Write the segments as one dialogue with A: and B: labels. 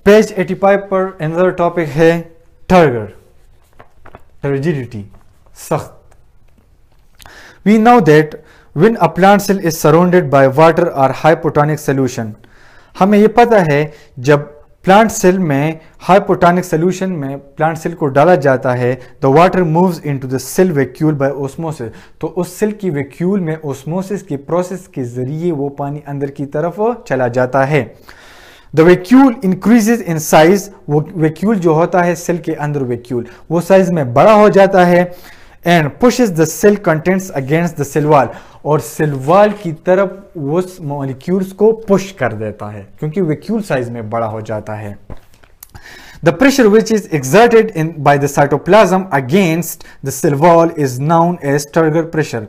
A: Page 85 पर another topic है turgor, turgidity, सख्त। We know that when a plant cell is surrounded by water or hypotonic solution, हमें ये पता है जब प्लांट सेल में हाइपोटोनिक सोल्यूशन में प्लांट सेल को डाला जाता है, the water moves into the cell vacuole by osmosis, तो उस सेल की वैक्यूल में ऑस्मोसिस की प्रोसेस के जरिए वो पानी अंदर की तरफ चला जाता है। The vacuole increases in size, वो वैक्यूल जो होता है सेल के अंदर वैक्यूल वो साइज में बड़ा हो जाता है, and pushes the cell contents against the cell wall, और सेल वॉल की तरफ उस मॉलिक्यूल्स को पुश कर देता है क्योंकि वैक्यूल साइज में बड़ा हो जाता है। The pressure which is exerted in by the cytoplasm against the cell wall is known as turgor pressure,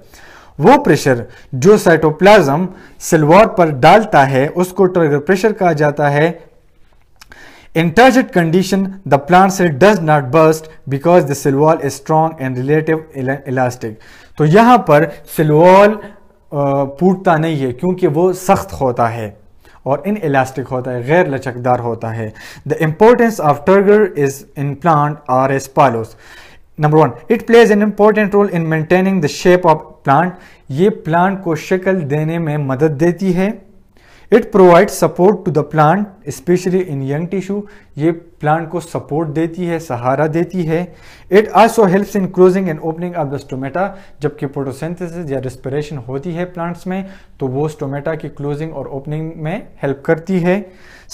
A: वो प्रेशर जो साइटोप्लाज्म सेल वॉल पर डालता है उसको टर्गर प्रेशर कहा जाता है। In turgid condition, the plant cell does not burst because the cell wall is strong and relative elastic. तो यहाँ पर सेल वॉल फूटता नहीं है क्योंकि वो सख्त होता है और इन इलास्टिक होता है, गैर लचकदार होता है। The importance of turgor is in plant are as follows. Number 1, it plays an important role in maintaining the shape of plant. ये प्लांट को शक्ल देने में मदद देती है। It provides support to the plant, especially in young tissue. ये plant को सपोर्ट देती है, सहारा देती है। It also helps in closing and opening of the stomata. जबकि फोटोसिंथेसिस या रेस्पिरेशन होती है प्लांट्स में तो वो स्टोमेटा की क्लोजिंग और ओपनिंग में हेल्प करती है।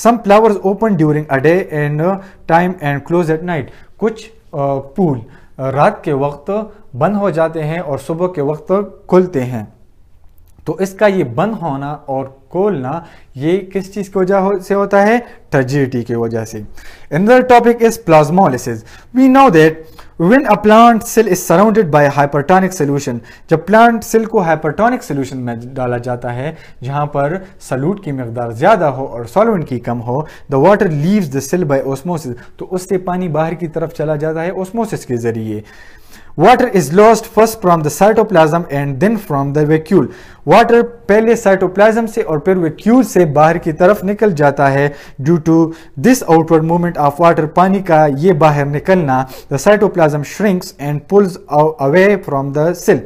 A: Some flowers open during a day and time and close at night. कुछ फूल रात के वक्त बंद हो जाते हैं और सुबह के वक्त खुलते हैं। तो इसका ये बंद होना और खोलना ये किस चीज की वजह से होता है? टर्जिडिटी की वजह से। Another topic is plasmolysis. We know that when a plant cell is surrounded by a hypertonic solution, जब प्लांट सेल को हाइपरटोनिक सोल्यूशन में डाला जाता है जहां पर सॉल्यूट की मिकदार ज्यादा हो और सॉल्वेंट की कम हो, the water leaves the cell by osmosis, तो उससे पानी बाहर की तरफ चला जाता है osmosis के जरिए। Water is lost first from the cytoplasm and then from the vacuole. Water पहले साइटोप्लाज्म से और फिर वैक्यूल से बाहर की तरफ निकल जाता है। Due to this outward movement of water, पानी का ये बाहर निकलना, the cytoplasm shrinks and pulls away from the cell.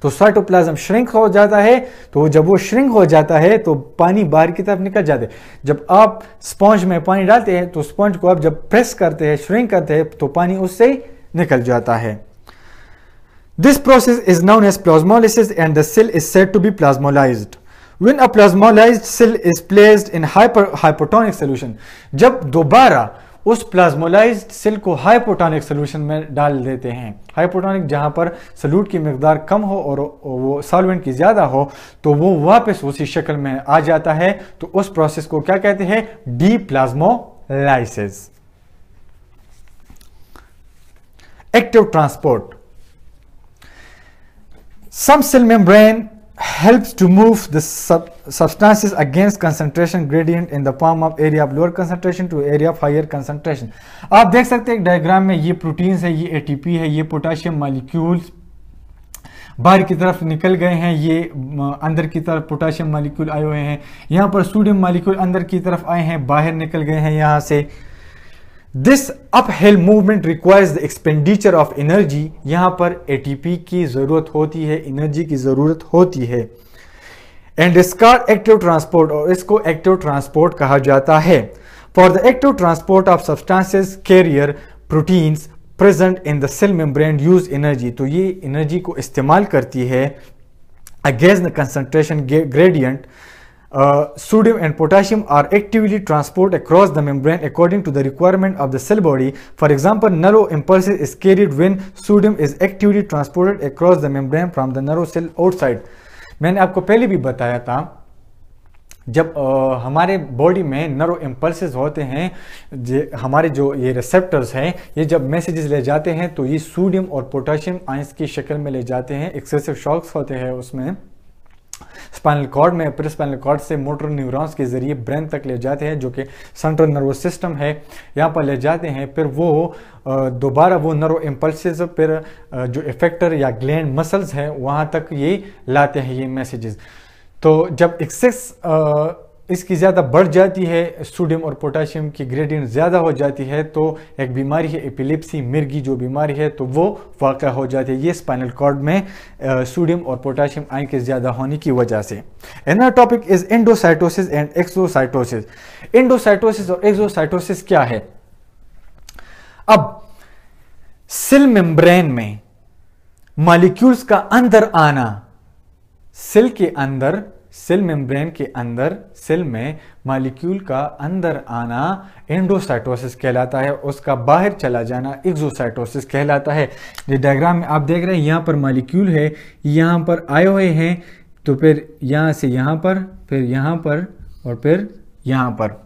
A: तो साइटोप्लाज्म श्रिंक हो जाता है, तो जब वो श्रिंक हो जाता है तो पानी बाहर की तरफ निकल जाता है। जब आप स्पंज में पानी डालते हैं तो स्पंज को आप जब प्रेस करते हैं, श्रिंक करते हैं, तो पानी उससे निकल जाता है। This process is known as plasmolysis and the cell is said to be plasmolysed. When a plasmolysed cell is placed in hypotonic solution, जब दोबारा उस प्लाज्मोलाइज्ड सेल को हाइपोटोनिक सोल्यूशन में डाल देते हैं, हाइपोटोनिक जहां पर सॉल्यूट की मिकदार कम हो और वो सॉल्वेंट की ज्यादा हो, तो वो वापस उसी शक्ल में आ जाता है। तो उस प्रोसेस को क्या कहते हैं? डीप्लाज्मोलाइसिस। Active transport. Some cell membrane helps to move the substances against concentration gradient in the form of area of lower concentration to area of higher concentration. आप देख सकते हैं डायग्राम में, ये प्रोटीन्स है, ये एटीपी है, ये पोटाशियम मॉलिक्यूल्स बाहर की तरफ निकल गए हैं, ये अंदर की तरफ पोटाशियम मॉलिक्यूल आए हुए हैं, यहाँ पर सोडियम मॉलिक्यूल अंदर की तरफ आए हैं, बाहर निकल गए हैं यहाँ से। This uphill movement requires the expenditure of energy. यहाँ पर ATP की जरूरत होती है, एनर्जी की जरूरत होती है। And is called active transport, और इसको active transport कहा जाता है। For the active transport of substances carrier proteins present in the cell membrane use energy. तो ये एनर्जी को इस्तेमाल करती है against the concentration gradient. Sodium and potassium are actively transported across the membrane according to the requirement of the cell body. For example, narrow impulses is carried when sodium is actively transported across the membrane from the narrow cell outside. मैंने आपको पहले भी बताया था, जब हमारे body में narrow impulses होते हैं, हमारे जो ये रिसेप्टर्स हैं, ये जब मैसेजेस ले जाते हैं तो ये सोडियम और पोटाशियम आयंस की शक्ल में ले जाते हैं। एक्सेसिव शॉक्स होते हैं उसमें स्पाइनल कॉर्ड में, फिर स्पाइनल कॉर्ड से मोटर न्यूरॉन्स के जरिए ब्रेन तक ले जाते हैं, जो कि सेंट्रल नर्वस सिस्टम है, यहाँ पर ले जाते हैं। फिर वो दोबारा वो नर्व इम्पल्सेस फिर जो इफेक्टर या ग्लैंड मसल्स हैं वहाँ तक ये लाते हैं ये मैसेजेस। तो जब एक्सेस इसकी ज़्यादा बढ़ जाती है, सोडियम और पोटाशियम की ग्रेडियंट ज़्यादा हो जाती है, तो एक बीमारी है एपिलेप्सी, मिर्गी जो बीमारी है, तो वो वाक़ा हो जाती है। ये स्पाइनल कॉर्ड में सोडियम और पोटाशियम आयन के ज़्यादा होने की वजह से। Another topic is endocytosis and exocytosis. Endocytosis और एक्सोसाइटोसिस क्या है? अब सेल मेम्ब्रेन में मॉलिक्यूल्स का अंदर आना, सेल के अंदर, सेल मेम्ब्रेन के अंदर, सेल में मॉलिक्यूल का अंदर आना एंडोसाइटोसिस कहलाता है, उसका बाहर चला जाना एक्सोसाइटोसिस कहलाता है। ये डायग्राम में आप देख रहे हैं, यहां पर मॉलिक्यूल है, यहां पर आए हुए हैं, तो फिर यहां से यहां पर, फिर यहां पर और फिर यहां पर,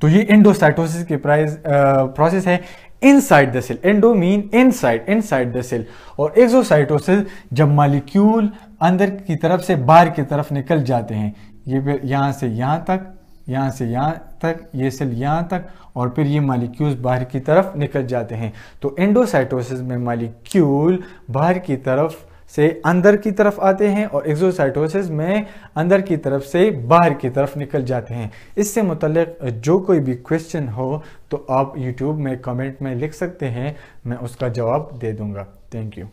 A: तो ये एंडोसाइटोसिस की प्रोसेस है inside the cell. Endo mean inside, inside the cell, और एक्सोसाइटोसिस जब मॉलिक्यूल अंदर की तरफ से बाहर की तरफ निकल जाते हैं, ये फिर यहाँ से यहाँ तक, यहाँ से यहाँ तक, ये सेल यहाँ तक, और फिर ये मॉलिक्यूल्स बाहर की तरफ निकल जाते हैं। तो एंडोसाइटोसिस में मॉलिक्यूल बाहर की तरफ से अंदर की तरफ आते हैं और एक्सोसाइटोसिस में अंदर की तरफ से बाहर की तरफ निकल जाते हैं। इससे मुतल्लिक जो कोई भी क्वेश्चन हो तो आप YouTube में कमेंट में लिख सकते हैं, मैं उसका जवाब दे दूंगा। Thank you.